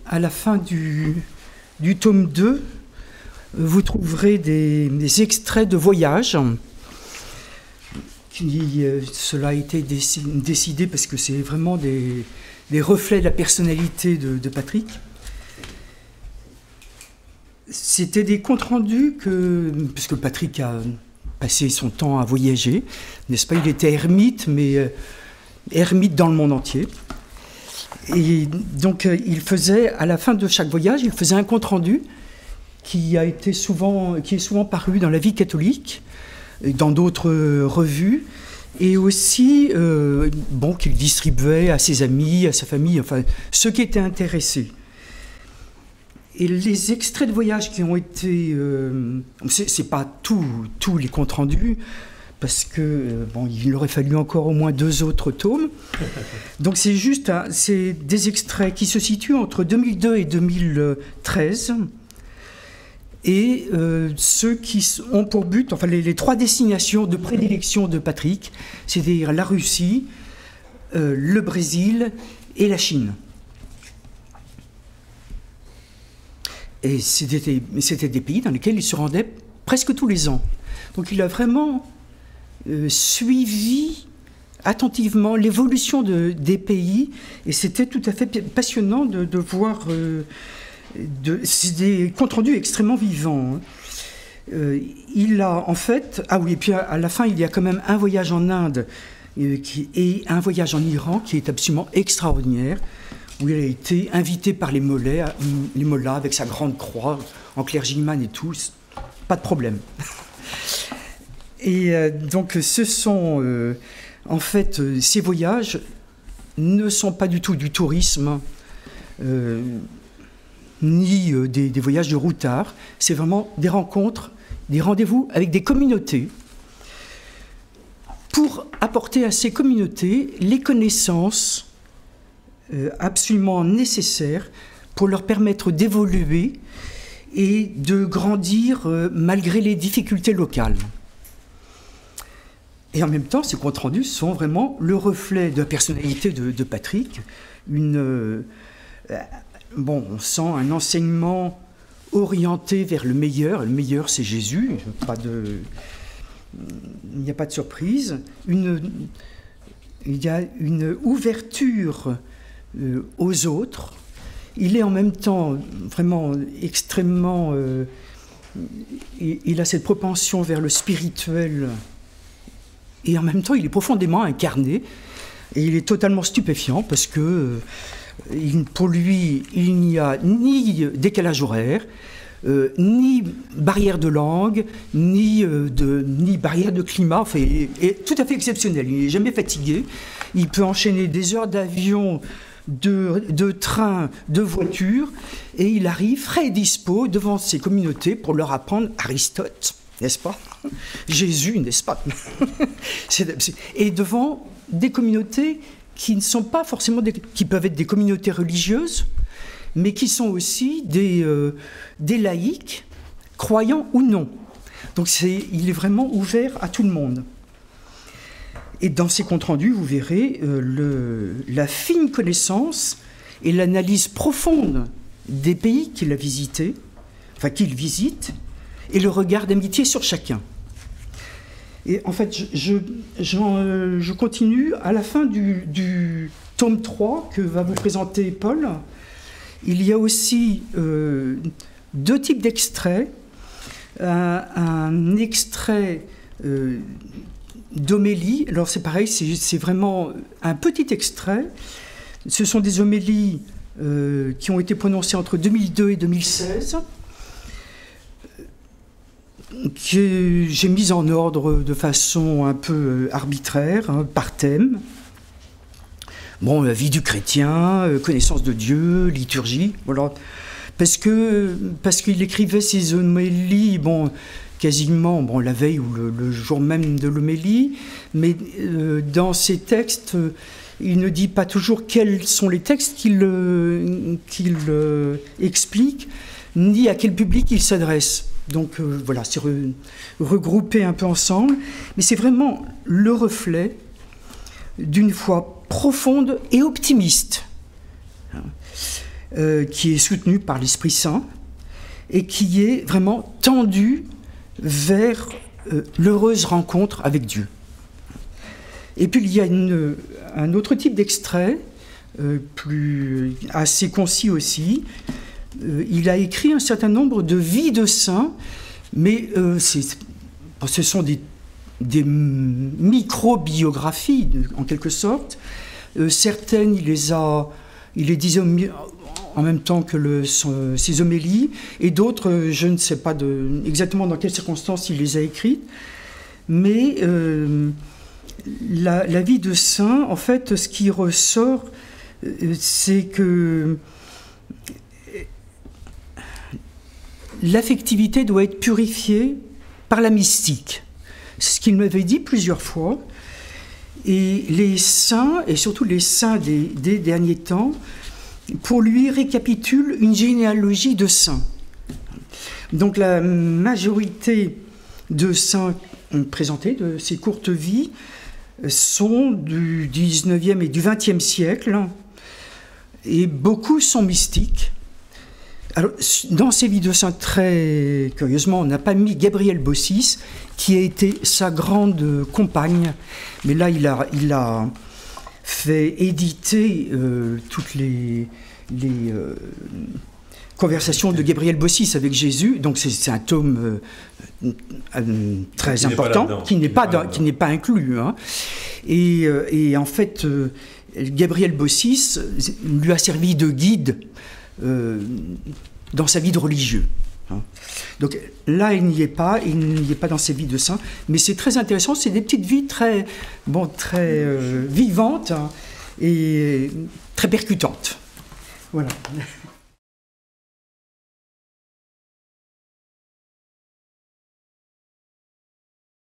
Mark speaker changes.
Speaker 1: à la fin du tome 2, vous trouverez des extraits de voyage. Cela a été décidé parce que c'est vraiment des reflets de la personnalité de Patrick. C'était des comptes rendus puisque Patrick a passé son temps à voyager, n'est-ce pas? Il était ermite, mais ermite dans le monde entier. Et donc, il faisait, à la fin de chaque voyage, il faisait un compte rendu qui est souvent paru dans La Vie catholique, dans d'autres revues, et aussi qu'il distribuait à ses amis, à sa famille, enfin ceux qui étaient intéressés. Et les extraits de voyage qui ont été, c'est pas tous les comptes rendus, parce que il aurait fallu encore au moins 2 autres tomes. Donc c'est des extraits qui se situent entre 2002 et 2013. Et ceux qui ont pour but, enfin les 3 destinations de prédilection de Patrick, c'est-à-dire la Russie, le Brésil et la Chine. Et c'était des pays dans lesquels il se rendait presque tous les ans. Donc il a vraiment suivi attentivement l'évolution des pays, et c'était tout à fait passionnant de voir... c'est des comptes rendus extrêmement vivants. Il a en fait... Ah oui, et puis à la fin, il y a quand même un voyage en Inde et un voyage en Iran qui est absolument extraordinaire, où il a été invité par les mollahs avec sa grande croix en clergyman et tout. Pas de problème. Et donc ce sont... en fait, ces voyages ne sont pas du tout du tourisme, ni des voyages de routard. C'est vraiment des rencontres, des rendez-vous avec des communautés pour apporter à ces communautés les connaissances absolument nécessaires pour leur permettre d'évoluer et de grandir malgré les difficultés locales. Et en même temps, ces comptes rendus sont vraiment le reflet de la personnalité de Patrick. On sent un enseignement orienté vers le meilleur. Le meilleur, c'est Jésus. Il n'y a pas de surprise. Il y a une ouverture aux autres. Il est en même temps vraiment extrêmement... il a cette propension vers le spirituel. Et en même temps, il est profondément incarné. Et il est totalement stupéfiant parce que pour lui, il n'y a ni décalage horaire, ni barrière de langue, ni barrière de climat. Enfin, il est tout à fait exceptionnel. Il n'est jamais fatigué. Il peut enchaîner des heures d'avion, de train, de voiture, et il arrive frais et dispo devant ses communautés pour leur apprendre Aristote, n'est-ce pas? Jésus, n'est-ce pas? Et devant des communautés qui ne sont pas forcément qui peuvent être des communautés religieuses, mais qui sont aussi des laïcs, croyants ou non. Donc il est vraiment ouvert à tout le monde. Et dans ces comptes rendus, vous verrez la fine connaissance et l'analyse profonde des pays qu'il a visités, enfin qu'il visite, et le regard d'amitié sur chacun. Et en fait, je continue à la fin du tome 3 que va vous présenter Paul. Il y a aussi 2 types d'extraits. Un extrait d'homélie. Alors c'est pareil, c'est vraiment un petit extrait. Ce sont des homélies qui ont été prononcées entre 2002 et 2016. Que j'ai mis en ordre de façon un peu arbitraire, par thème. Bon, la vie du chrétien, connaissance de Dieu, liturgie, voilà. Parce qu'il écrivait ses homélies, quasiment la veille ou le jour même de l'homélie, mais dans ses textes, il ne dit pas toujours quels sont les textes qu'il explique, ni à quel public il s'adresse. Donc voilà, c'est regroupé un peu ensemble, mais c'est vraiment le reflet d'une foi profonde et optimiste. qui est soutenu par l'Esprit Saint et qui est vraiment tendu vers l'heureuse rencontre avec Dieu. Et puis il y a un autre type d'extrait, assez concis aussi. Il a écrit un certain nombre de vies de saints, mais ce sont des micro-biographies, en quelque sorte. Certaines, il les disait en même temps que ses homélies, et d'autres, je ne sais pas exactement dans quelles circonstances il les a écrites, mais la vie de saint, en fait, ce qui ressort, c'est que l'affectivité doit être purifiée par la mystique. C'est ce qu'il m'avait dit plusieurs fois. Et les saints, et surtout les saints des derniers temps, pour lui récapitulent une généalogie de saints. Donc la majorité de saints présentés, de ces courtes vies, sont du 19e et du 20e siècle, et beaucoup sont mystiques. Alors, dans ces vies de saints, très curieusement, on n'a pas mis Gabriel Bossis, qui a été sa grande compagne, mais là, il a fait éditer toutes les conversations de Gabriel Bossis avec Jésus, donc c'est un tome très important, qui n'est pas inclus. Hein. Et en fait, Gabriel Bossis lui a servi de guide dans sa vie de religieux. Hein. Donc là, il n'y est pas dans ses vies de saints, mais c'est très intéressant, c'est des petites vies très vivantes, hein, et très percutantes. Voilà.